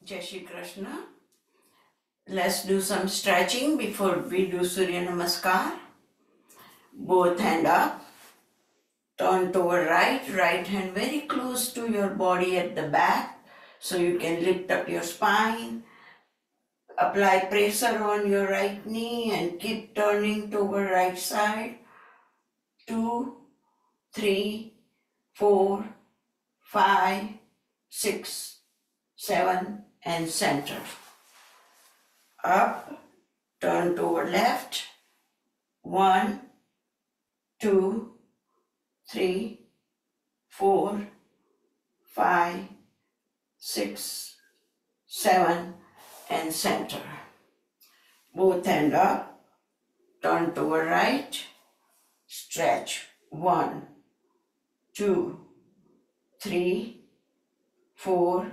Jai Shri Krishna. Let's do some stretching before we do Surya Namaskar. Both hand up. Turn toward right hand very close to your body at the back so you can lift up your spine. Apply pressure on your right knee and keep turning toward right side. 2, 3, 4, 5, 6, 7 and center. Up, turn toward left. 1, 2, 3, 4, 5, 6, 7 and center. Both hand up, turn toward right, stretch. 1, 2, 3, 4,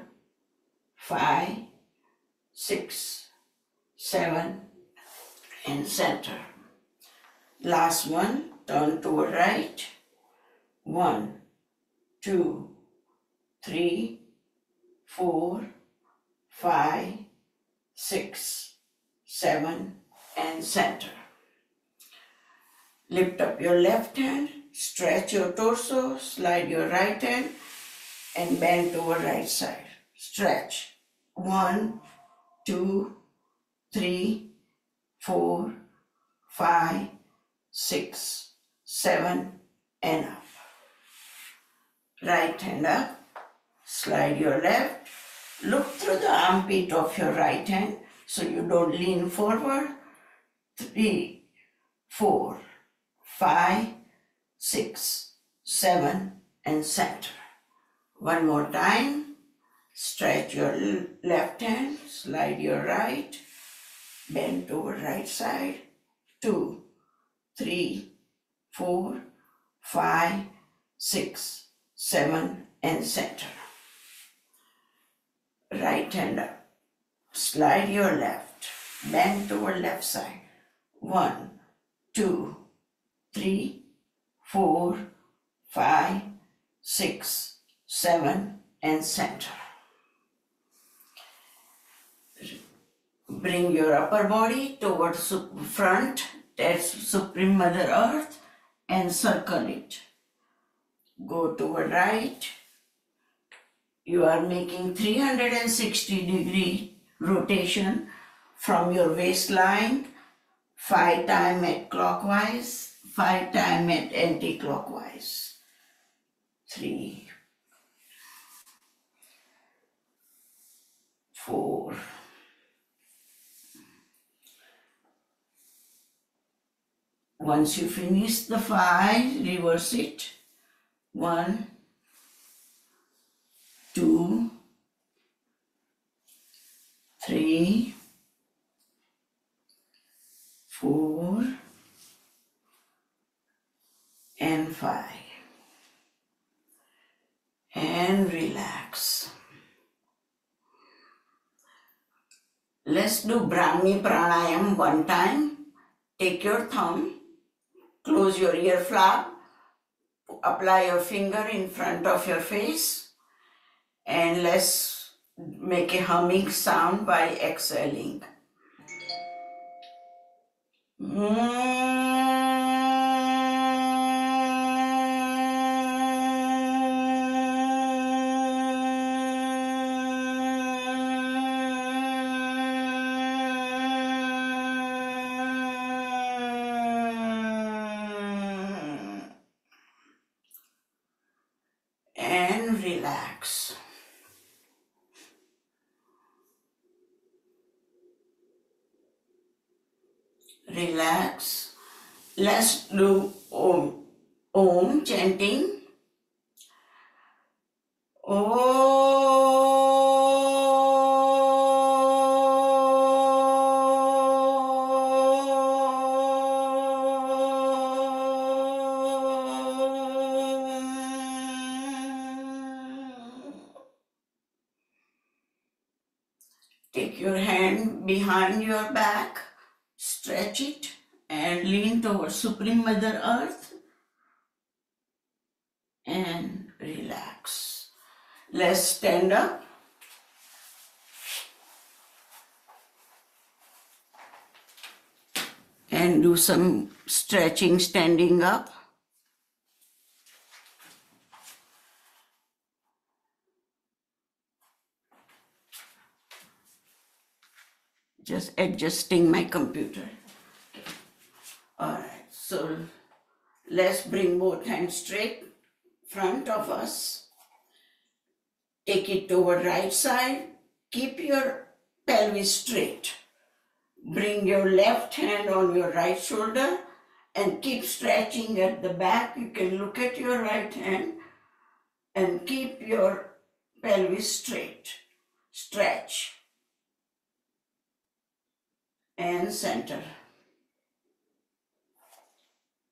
5, 6, 7 and center. Last one, turn toward right. 1, 2, 3, 4, 5, 6, 7 and center. Lift up your left hand, stretch your torso, slide your right hand and bend toward right side. Stretch. 1, 2, 3, 4, 5, 6, 7 and up. Right hand up, slide your left, look through the armpit of your right hand so you don't lean forward. 3, 4, 5, 6, 7 and center. One more time, stretch your left hand, slide your right, bend over right side. 2, 3, 4, 5, 6, 7 and center. Right hand up, slide your left, bend toward left side. 1, 2, 3, 4, 5, 6, 7 and center. Bring your upper body towards front, that's Supreme Mother Earth and circle it. Go toward right. You are making 360-degree rotation from your waistline, 5 times at clockwise, 5 times at anti-clockwise. 3, 4, 'Once you finish the 5, reverse it. 1, 2, 3, 4 and 5. And relax. Let's do Brahmi Pranayam one time. Take your thumb, close your ear flap, apply your finger in front of your face, and let's make a humming sound by exhaling. And relax. Relax. Let's do Om chanting. Take your hand behind your back, stretch it and lean towards Supreme Mother Earth and relax. Let's stand up. and do some stretching standing up. Just adjusting my computer. Alright, so let's bring both hands straight front of us. Take it toward right side. Keep your pelvis straight. Bring your left hand on your right shoulder and keep stretching at the back. You can look at your right hand and keep your pelvis straight. Stretch. And center.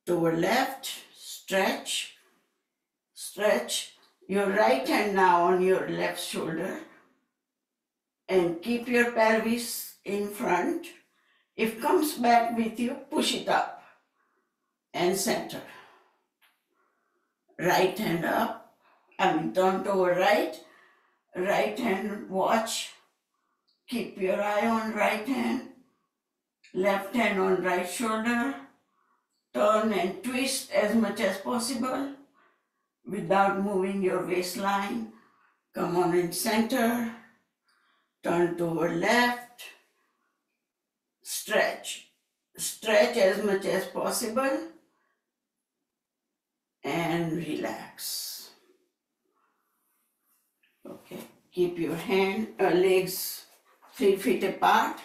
Toward left, stretch, stretch. Your right hand now on your left shoulder and keep your pelvis in front. If comes back with you, push it up and center. Right hand up, turn toward right. Right hand, watch. Keep your eye on right hand. Left hand on right shoulder. Turn and twist as much as possible without moving your waistline. Come on in center. Turn toward left. Stretch. Stretch as much as possible. And relax. Okay. Keep your legs 3 feet apart.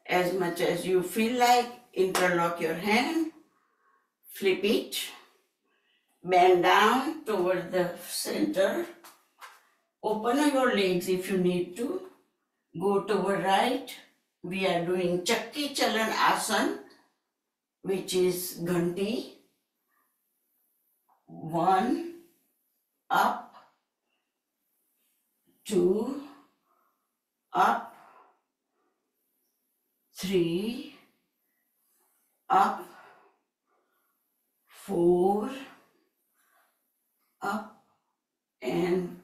As much as you feel like, interlock your hand. Flip it, bend down toward the center, open your legs if you need to, go toward right. We are doing Chakki Chalan Asana, which is Ghanti. 1, up, 2, up, 3, up, 4, up, and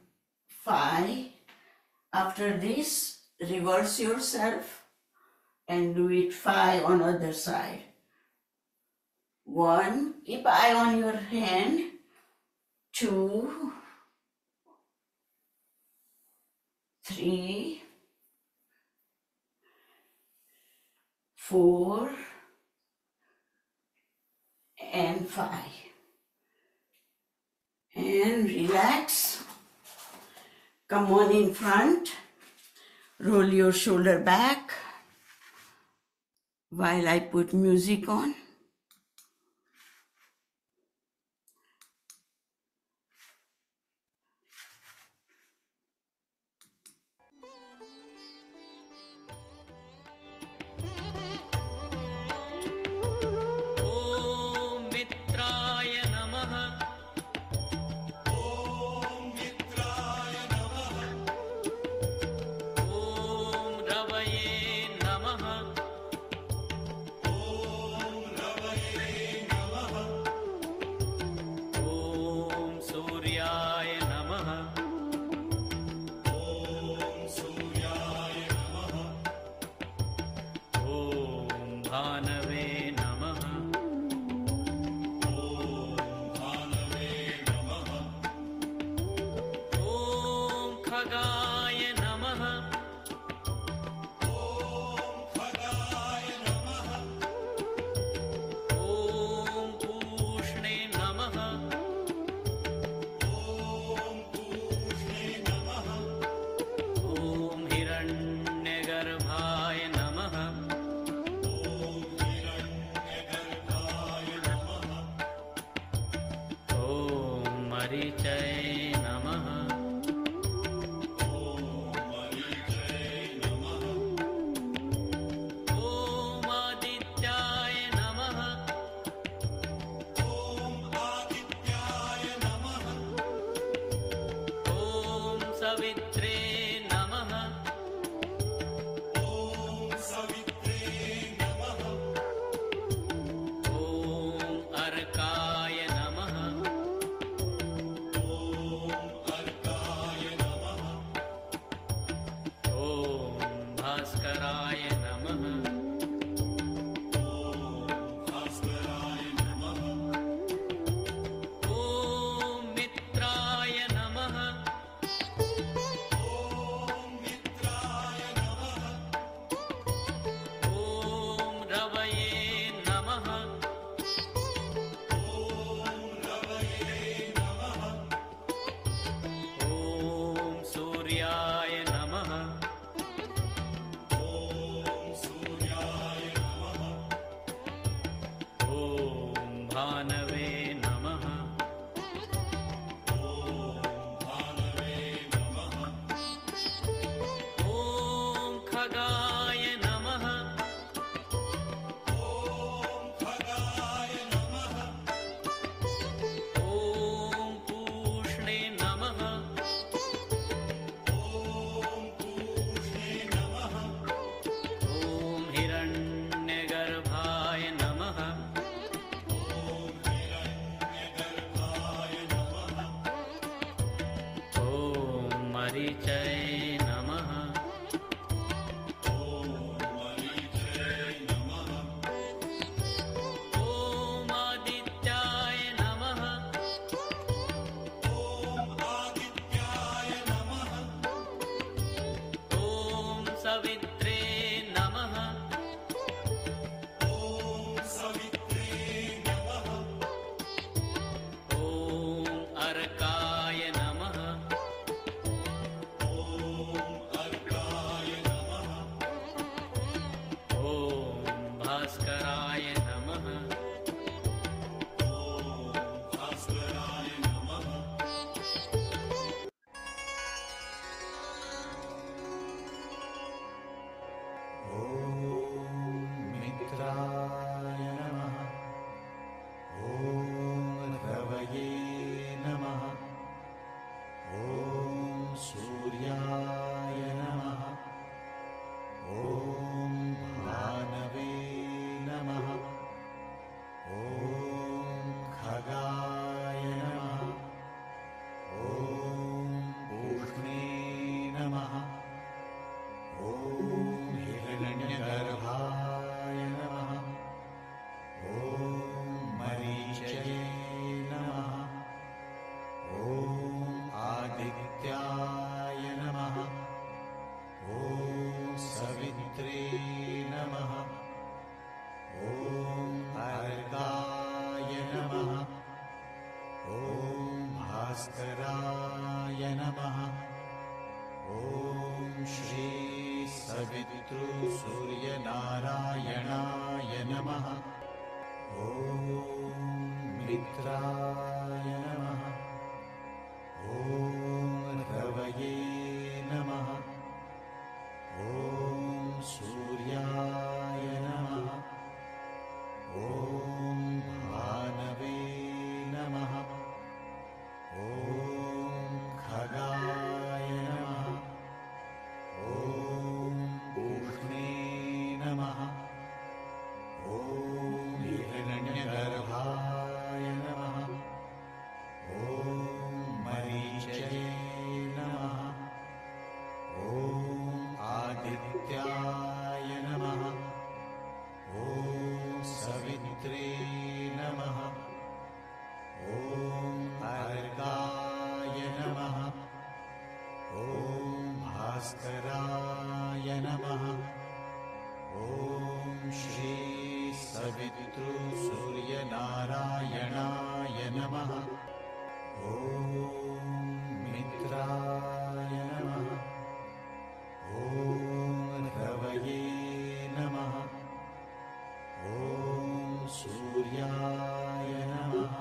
5. After this, reverse yourself and do it 5 on other side. 1, keep eye on your hand. 2, 3, 4, and 5. And relax. Come on in front. Roll your shoulder back while I put music on. मरीचये नमः। ॐ आदित्याय नमः। ॐ सवित्रे नमः। ॐ अर्काय नमः। ॐ भास्कराय नमः। मित्राय नमः। ॐ रवये नमः। ॐ सूर्याय नमः। ॐ भानवे नमः। ॐ खगाय नमः। ॐ पूष्णे नमः। ॐ हिरण्यगर्भाय नमः। ॐ मरीचये नमः। ॐ आदित्याय नमः। ॐ सवित्रे नमः। ॐ अर्काय नमः। ॐ भास्कराय नमः। ॐ श्री सवितृसूर्यनारायणाय नमः। ॐ मित्राय नमः। ॐ रवये नमः। ॐ सूर्याय नमः। ॐ भानवे नमः। ॐ खगाय नमः। ॐ पूष्णे नमः। ॐ हिरण्यगर्भाय नमः। ॐ मरीचये नमः। ॐ आदित्याय नमः। ॐ सवित्रे नमः। ॐ अर्काय नमः। ॐ भास्कराय नमः। ॐ श्री सवितृसूर्यनारायणाय नमः। ॐ मित्राय नमः। ॐ रवये नमः। ॐ सूर्याय नमः।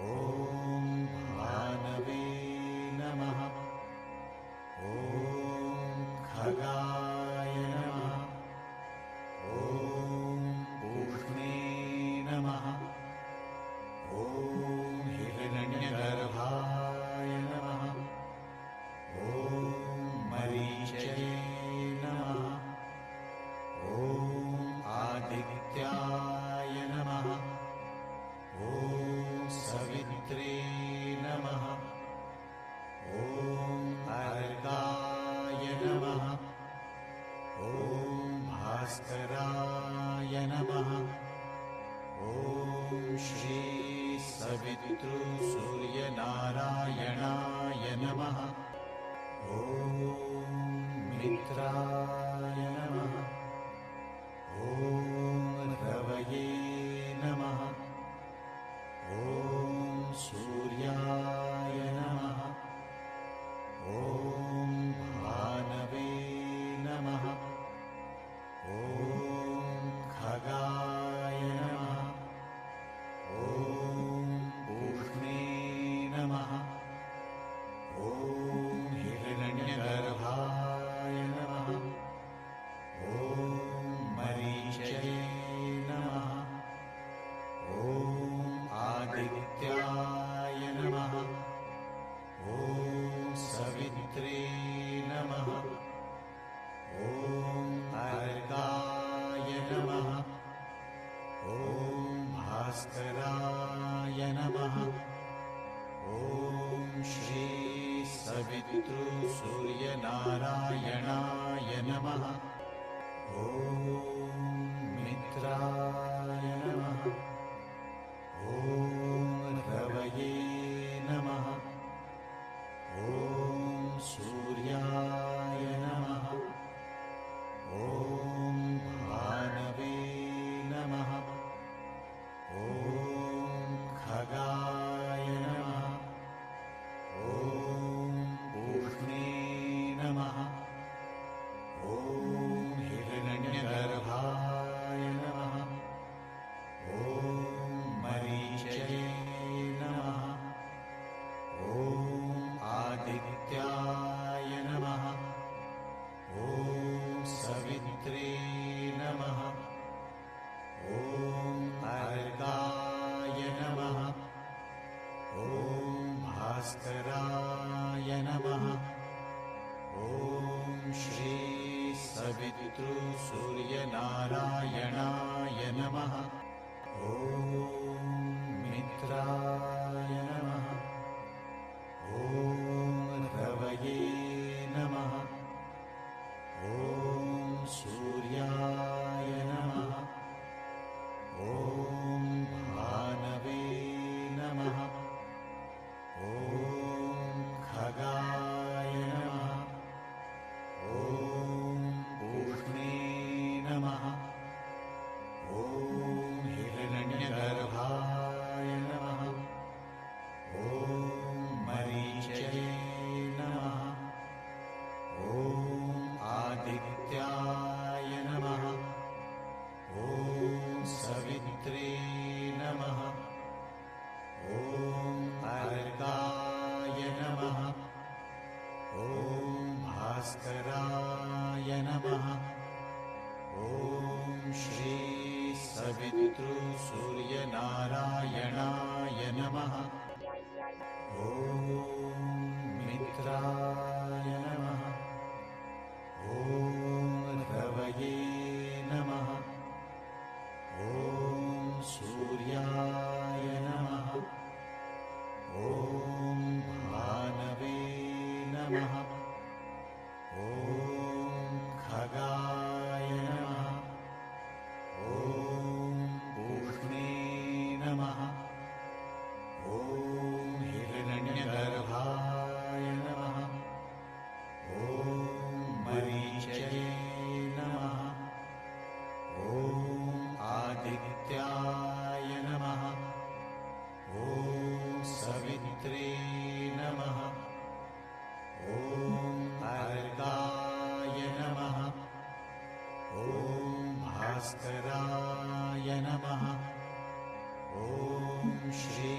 ॐ भानवे नमः। ॐ खगाय नमः। ॐ पूष्णे नमः। ॐ हिरण्यगर्भाय नमः। ॐ मरीचये नमः। ॐ आदित्याय नमः। ॐ सवित्रे नमः। ॐ अर्काय नमः। ॐ भास्कराय नमः। ॐ श्री सवितृसूर्यनारायणाय नमः। ॐ मित्राय नमः। ॐ रवये नमः। ॐ सूर्याय नमः। ॐ भानवे नमः। ॐ खगाय नमः। ॐ पूष्णे नमः। ॐ सवितृसूर्यनारायणाय नमः। ॐ मित्राय नमः। ॐ रवये नमः। ॐ सूर्याय नमः। ॐ भानवे नमः। ॐ खगाय नमः। ॐ पूष्णे नमः। ॐ हिरण्यगर्भाय नमः। ॐ मरीचये नमः। ॐ आदित्याय नमः। ॐ सवित्रे नमः। ॐ अर्काय नमः। ॐ भास्कराय नमः। ॐ श्री सवितृसूर्यनारायणाय नमः। ॐ मित्राय नमः। ॐ रवये नमः। ॐ सूर्याय नमः। ॐ भानवे नमः। ॐ खगाय नमः। ॐ पूष्णे नमः। ॐ हिरण्यगर्भाय नमः। ॐ मरीचये नमः। ॐ आदित्याय नमः। ॐ सवित्रे नमः। ॐ अर्काय नमः। ॐ भास्कराय नमः। ॐ श्री सवितृसूर्यनारायणाय नमः। ॐ मित्राय नमः। ॐ रवये नमः। ॐ सूर्याय नमः। ॐ भानवे नमः। ॐ खगाय नमः। ॐ पूष्णे नमः। ॐ हिरण्यगर्भाय नमः। ॐ मरीचये नमः। ॐ आदित्याय नमः। ॐ सवित्रे नमः। ॐ अर्काय नमः। ॐ भास्कराय नमः। ॐ श्री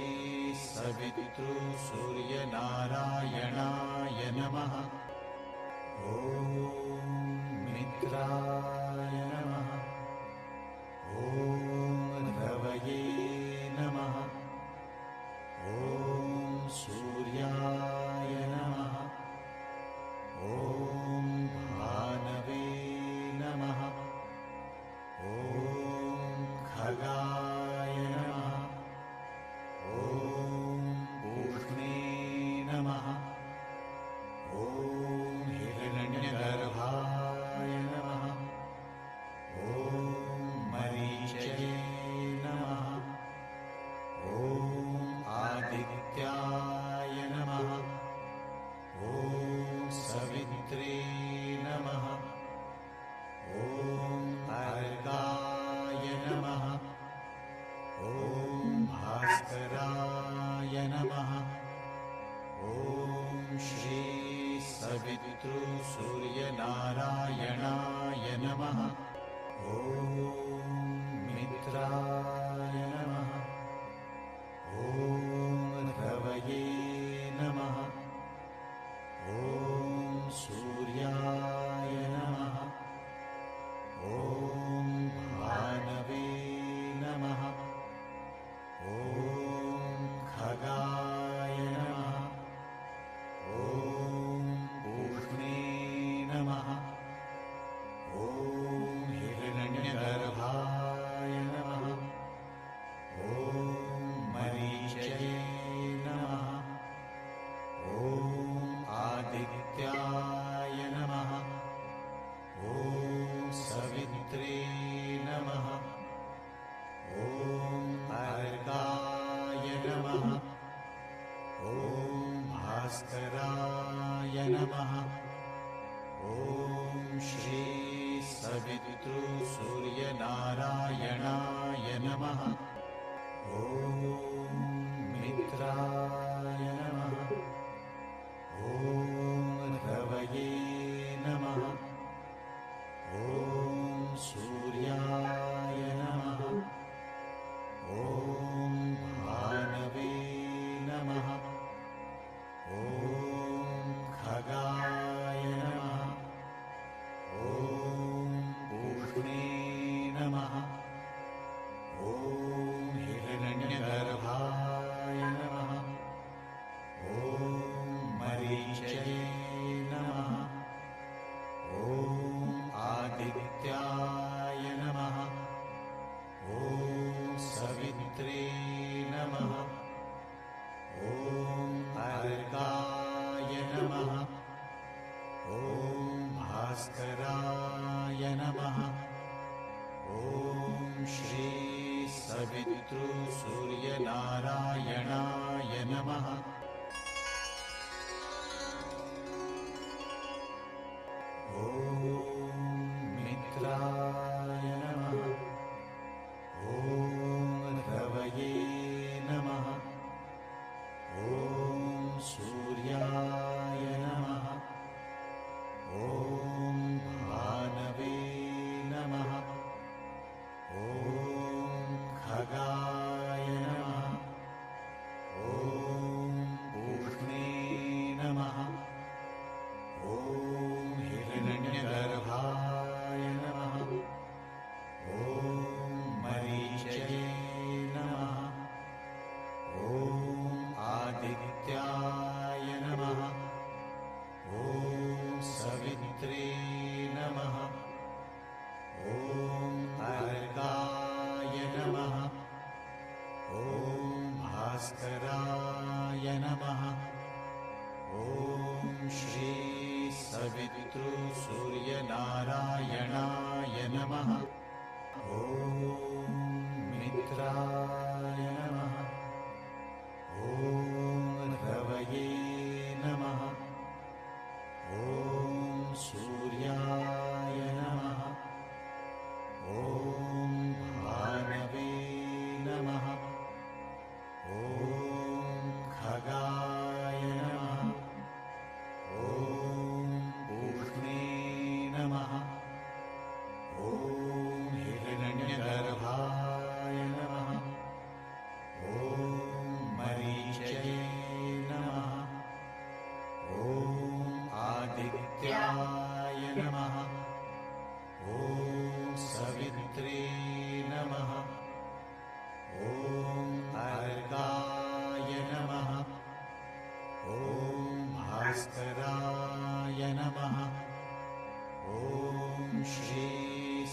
सवितृसूर्यनारायणाय नमः। ॐ मित्राय नमः। ॐ रवये नमः। ॐ सूर्याय नमः। ॐ भानवे नमः। ॐ खगाय नमः। ॐ पूष्णे नमः। ॐ हिरण्यगर्भाय नमः। ॐ मरीचये नमः। ॐ आदित्याय नमः। ॐ सवित्रे नमः। ॐ अर्काय नमः। ॐ भास्कराय नमः। ॐ श्री सवितृसूर्यनारायणाय नमः। ॐ मित्राय नमः। ॐ रवये नमः। ॐ सूर्याय नमः। ॐ भानवे नमः। ॐ खगाय नमः। ॐ पूष्णे नमः। ॐ हिरण्यगर्भाय नमः। ॐ ॐ श्री सवितृसूर्यनारायणाय नमः। ॐ मित्राय नमः। ॐ रवये नमः। ॐ सूर्याय नमः। ॐ भानवे नमः। ॐ खगाय नमः। ॐ पूष्णे नमः। ॐ हिरण्यगर्भाय नमः। ॐ मरीचये नमः। ॐ आदित्याय नमः। ॐ सवित्रे नमः। ॐ अर्काय नमः। ॐ भास्कराय नमः। ॐ श्री सवितृसूर्यनारायणाय नमः। ॐ मित्राय नमः। ॐ रवये नमः। ॐ सूर्याय नमः। ॐ भानवे नमः। ॐ खगाय नमः। ॐ पूष्णे नमः। ॐ हिरण्यगर्भाय नमः। ॐ मरीचये नमः। ॐ आदित्याय नमः। ॐ सवित्रे नमः। ॐ अर्काय नमः। ॐ भास्कराय नमः। ॐ श्री सवितृसूर्यनारायणाय नमः। ॐ मित्राय नमः। ॐ रवये नमः। ॐ सूर्याय नमः। ॐ भानवे नमः। ॐ खगाय नमः। ॐ पूष्णे नमः। ॐ हिरण्यगर्भाय नमः। ॐ मरीचये नमः। ॐ आदित्याय नमः। ॐ सवित्रे नमः। ॐ अर्काय नमः। ॐ भास्कराय नमः। ॐ श्री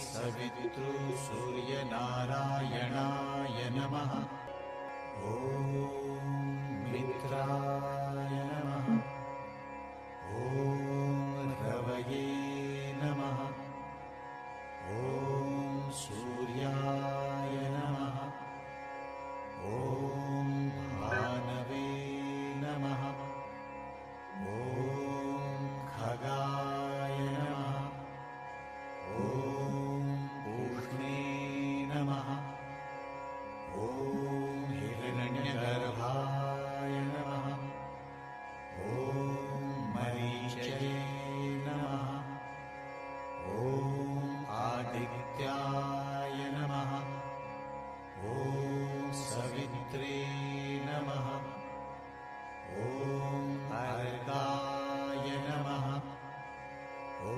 सवितृसूर्यनारायणाय नमः। ॐ मित्राय नमः। ॐ रवये नमः। ॐ सूर्याय नमः। ॐ भानवे नमः। ॐ खगाय नमः। ॐ पूष्णे नमः। ॐ हिरण्यगर्भाय नमः। ॐ मरीचये नमः। ॐ आदित्याय नमः। ॐ सवित्रे नमः। ॐ अर्काय नमः। ॐ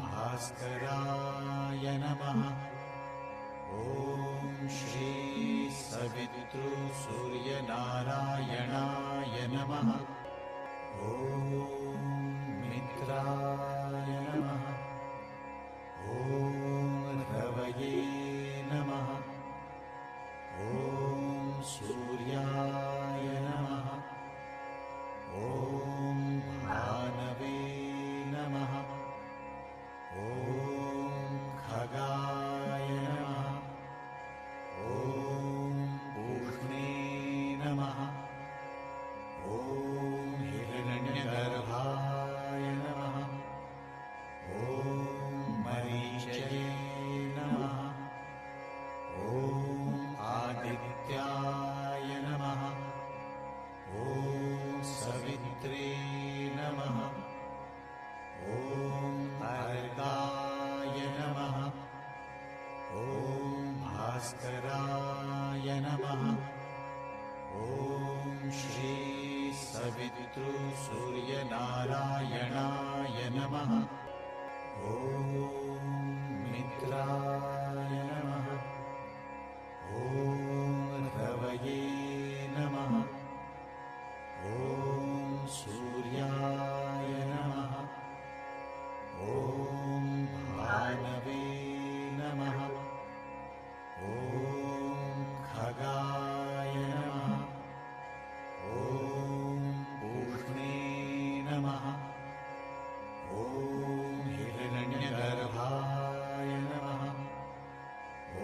भास्कराय नमः। ॐ श्री सवितृसूर्यनारायणाय नमः। ॐ मित्राय नमः। ॐ रवये नमः। ॐ सूर्याय नमः। ॐ भानवे नमः। ॐ खगाय नमः। ॐ पूष्णे नमः। ॐ हिरण्यगर्भाय सवितृसूर्यनारायणाय नमः। ॐ मित्राय नमः। ॐ रवये नमः। ॐ सूर्याय नमः। ॐ भानवे नमः। ॐ खगाय नमः। ॐ पूष्णे नमः। ॐ हिरण्यगर्भाय नमः।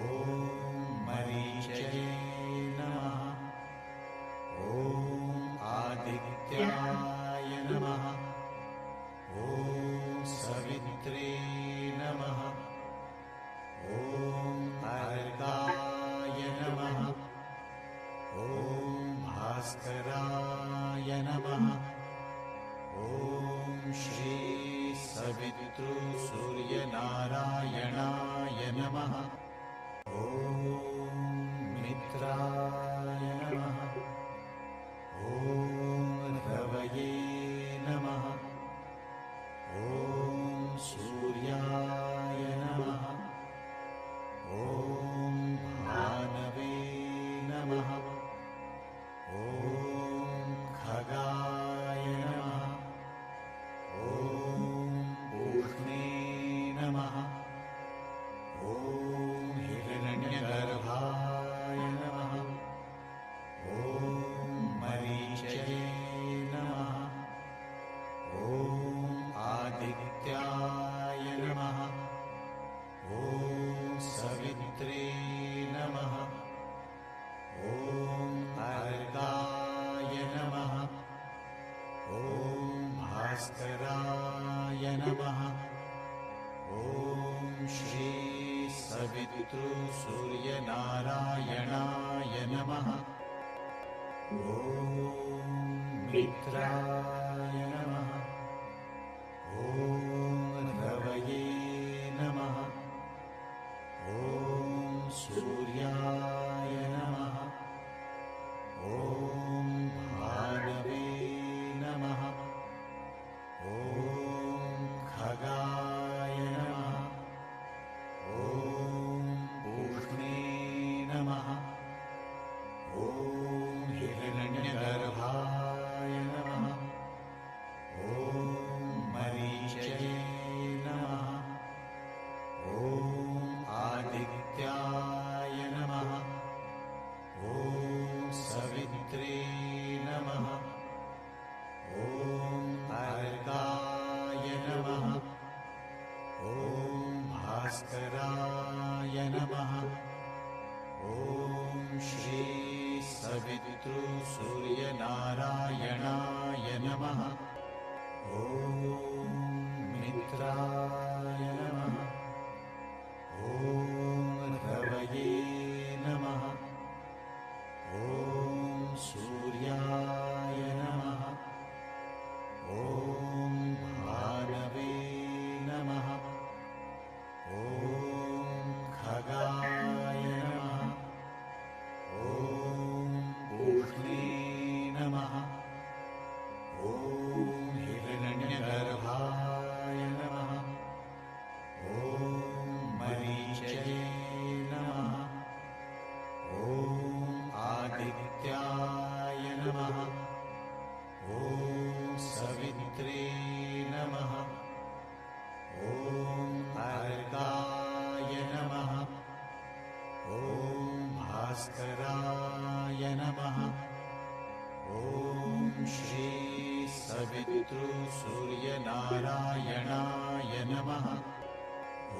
ॐ मरीचये नमः। ॐ आदित्याय नमः। ॐ सवित्रे नमः। ॐ अर्काय नमः। ॐ भास्कराय नमः। ॐ श्री सवितृसूर्यनारायणाय नमः। ॐ मित्राय नमः। ॐ रवये नमः। ॐ सूर्याय नमः। ॐ भानवे नमः। ॐ खगाय नमः। ॐ पूष्णे नमः। ॐ हिरण्यगर्भाय नमः। ॐ मरीचये नमः। ॐ आदित्याय नमः। ॐ सवित्रे नमः। ॐ अर्काय नमः। ॐ भास्कराय नमः। ॐ श्री सवितृसूर्यनारायणाय नमः। ॐ मित्राय नमः। ॐ रवये नमः। ॐ सूर्याय नमः। ॐ भानवे नमः। ॐ खगाय नमः। ॐ पूष्णे नमः। ॐ हिरण्यगर्भाय नमः। ॐ मरीचये नमः। ॐ आदित्याय नमः। ॐ सवित्रे नमः। ॐ अर्काय नमः। ॐ भास्कराय नमः। ॐ श्री सवितृसूर्यनारायणाय नमः। ॐ मित्राय नमः। ॐ रवये नमः। ॐ सूर्याय नमः। ॐ भानवे नमः। ॐ खगाय नमः। ॐ पूष्णे नमः। ॐ हिरण्यगर्भाय नमः। ॐ मरीचये नमः। ॐ आदित्याय नमः। ॐ सवित्रे नमः। ॐ अर्काय नमः। ॐ भास्कराय नमः। ॐ श्री सवितृसूर्यनारायणाय नमः।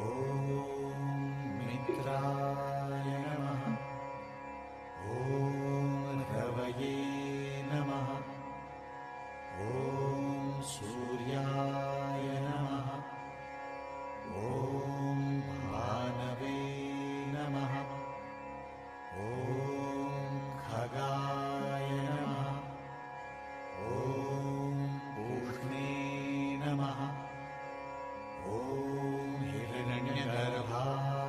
ॐ मित्राय नमः। ॐ रवये नमः। ॐ सूर्याय नमः। ॐ भानवे नमः। ॐ खगाय नमः। ॐ पूष्णे नमः। ॐ हिरण्यगर्भाय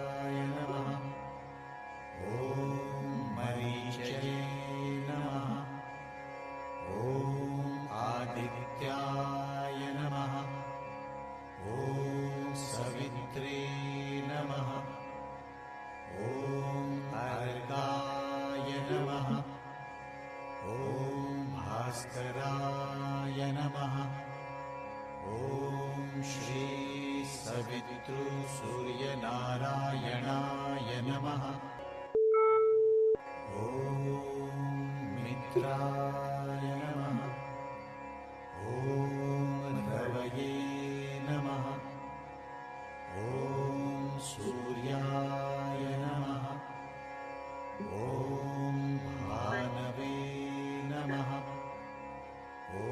सवितृसूर्यनारायणाय नमः। ॐ मित्राय नमः। ॐ रवये नमः। ॐ सूर्याय नमः। ॐ भानवे नमः। ॐ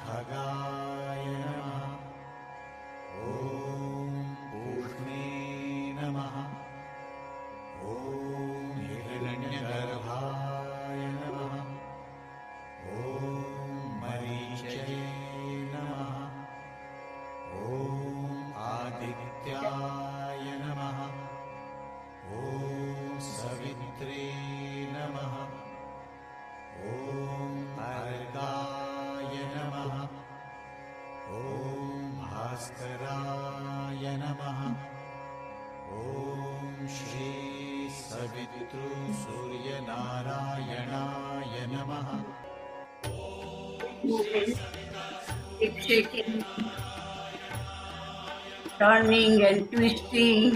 खगाय नमः। ॐ पूष्णे नमः। ॐ हिरण्यगर्भाय नमः। ॐ मरीचये नमः। ॐ आदित्याय नमः। ॐ सवित्रे नमः। ॐ अर्काय नमः। ॐ भास्कराय नमः। ॐ श्री सवितृसूर्यनारायणाय नमः। Keep shaking, turning and twisting.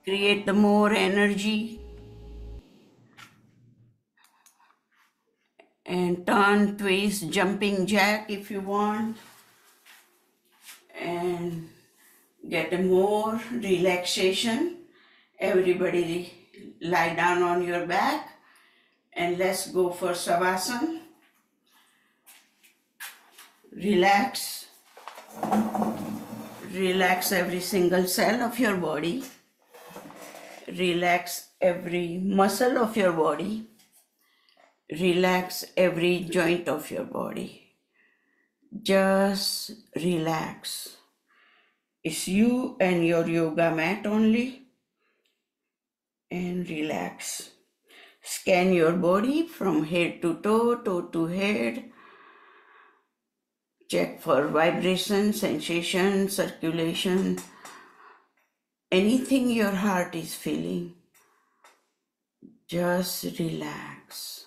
Create the more energy. And turn, twist, jumping jack if you want. And get a more relaxation. Everybody lie down on your back and let's go for Savasana. Relax. Relax every single cell of your body. Relax every muscle of your body. Relax every joint of your body. Just relax. It's you and your yoga mat only. And relax. Scan your body from head to toe, toe to head. Check for vibration, sensation, circulation, anything your heart is feeling. Just relax.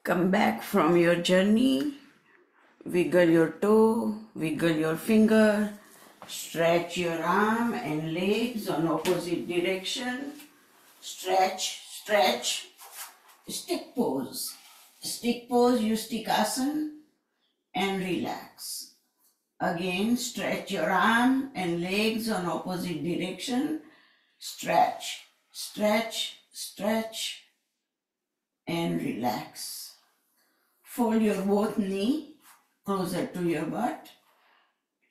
Come back from your journey, wiggle your toe, wiggle your finger, stretch your arm and legs on opposite direction, stretch, stretch, stick pose. Stick pose, you stick asana and relax. Again, stretch your arm and legs on opposite direction, stretch, stretch, stretch and relax. Fold your both knee closer to your butt.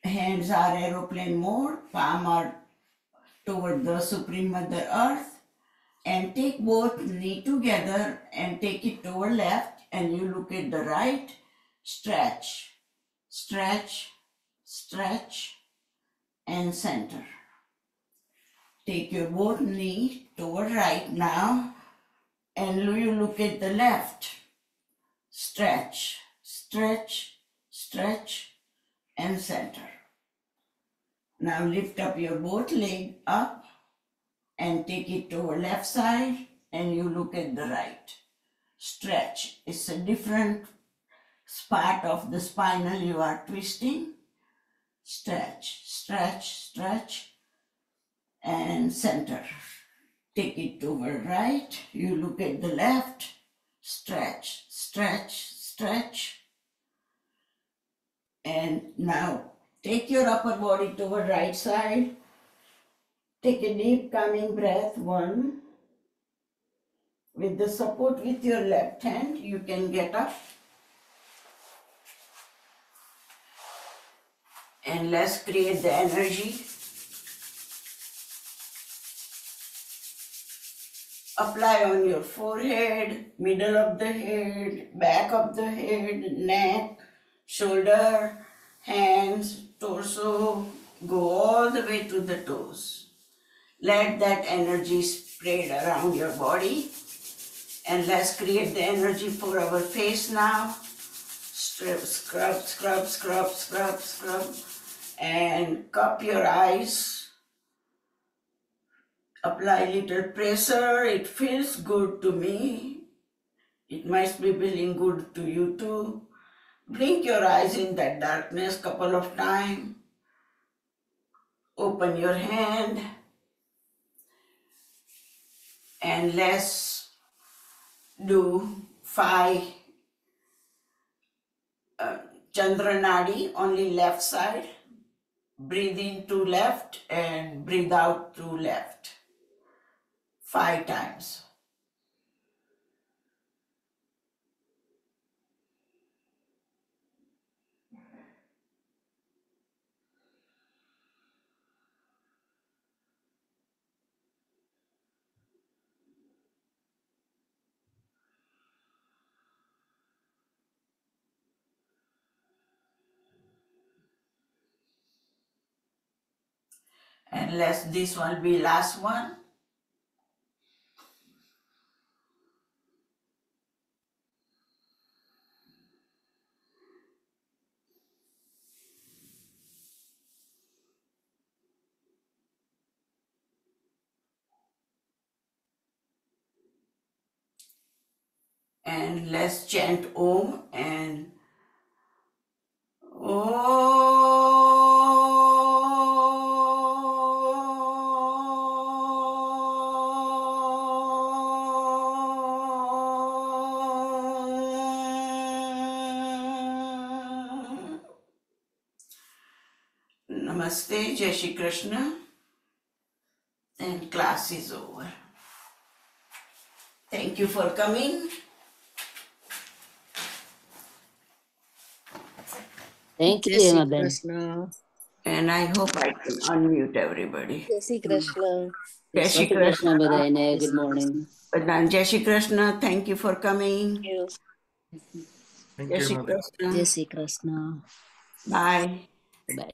Hands are aeroplane mode, palm are toward the Supreme Mother Earth. And take both knee together and take it toward left and you look at the right. Stretch, stretch, stretch and center. Take your both knee toward right now and you look at the left. Stretch, stretch, stretch and center. Now lift up your both leg up and take it toward left side and you look at the right. Stretch. It's a different part of the spinal you are twisting. Stretch, stretch, stretch, and center. Take it toward right. You look at the left. Stretch, stretch, stretch. And now take your upper body toward right side. Take a deep calming breath. 1. With the support with your left hand, you can get up. And let's create the energy. Apply on your forehead, middle of the head, back of the head, neck, shoulder, hands, torso. Go all the way to the toes. Let that energy spread around your body. And let's create the energy for our face now. Scrub, scrub, scrub, scrub, scrub. And cup your eyes. Apply little pressure. It feels good to me. It must be feeling good to you too. Blink your eyes in that darkness couple of times. Open your hand. And let's do 5 Chandra Nadi, only left side. Breathe in to left and breathe out to left. 5 times. And this one be last one. And let's chant Om and Namaste, Jai Shri Krishna, and class is over. Thank you for coming. Thank Jai you, Shri Madam. Krishna. And I hope I can unmute everybody. Jai Shri Krishna. Jai Shri Jai Shri Krishna, Krishna. Badayane. Good morning. Jai Shri Krishna, thank you for coming. Thank you. Jai Shri Krishna. Jai Shri Krishna. Bye. Bye.